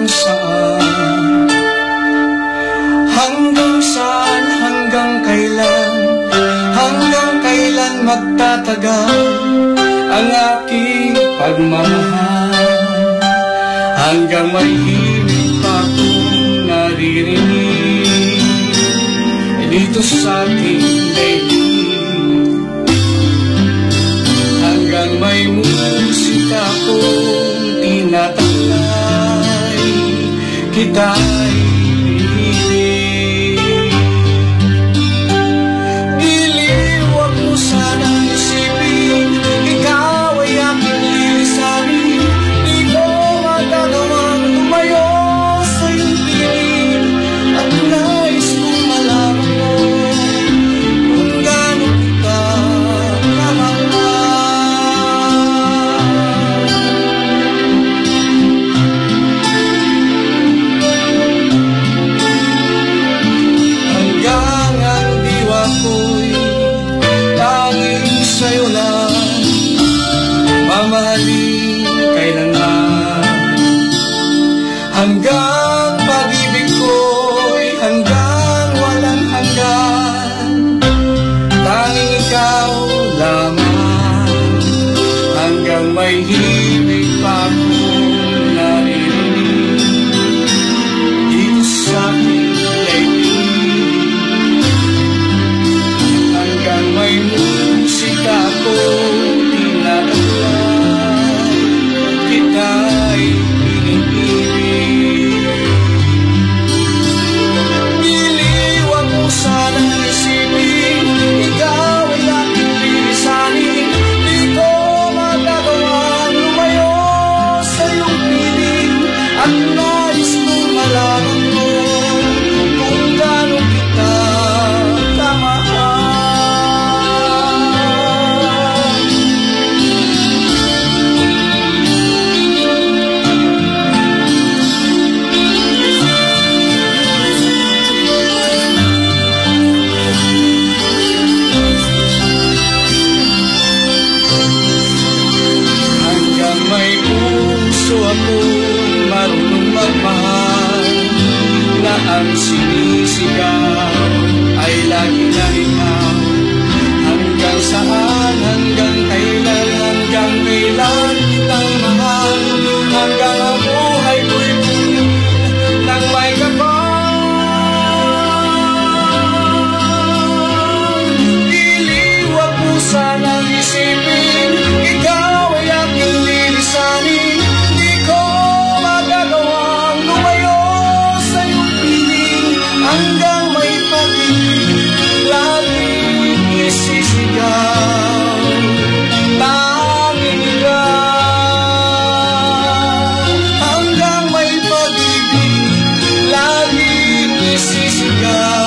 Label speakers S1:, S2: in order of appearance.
S1: saan, hanggang saan, hanggang kailan magtatagal ang aking pagmamahal, hanggang may himig pa kong naririnig dito sa ating daigdig, hanggang may musika kong tinataglay, kita'y iniibig. Iliwag mo sanang isipin, ikaw ay aking lilisanin, di ko magagawang lumayo sa iyong piling, at nais kong malaman mo kung gaano kita sa'yo lang mamahalin kailanman, hanggang pag-ibig ko'y hanggang walang hanggan, tanging ikaw lamang, hanggang may himig pa kong naririnig dito sa aking daigdig, hanggang may musika ko tinataglay, kita'y iniibig. Iliwag mo sanang isipin, ikaw ay aking lilisanin, di ko magagawang lumayo sa iyong piling, at nais kong malaman mo kung gaano kita kamahal. May puso akong marunong magmahal, na ang sinisigaw ay lagi na ikaw, hanggang saan, hanggang kailan, hanggang kailan kitang mahal, hanggang ang buhay ko'y punin ng may kapal. Iliwag mo sanang isipin, ikaw ay aking lilisanin, di ko magagawang lumayo sa iyong piling, hanggang may pag-ibig laging isisigaw, tanging ikaw, hanggang may pag-ibig laging isisigaw.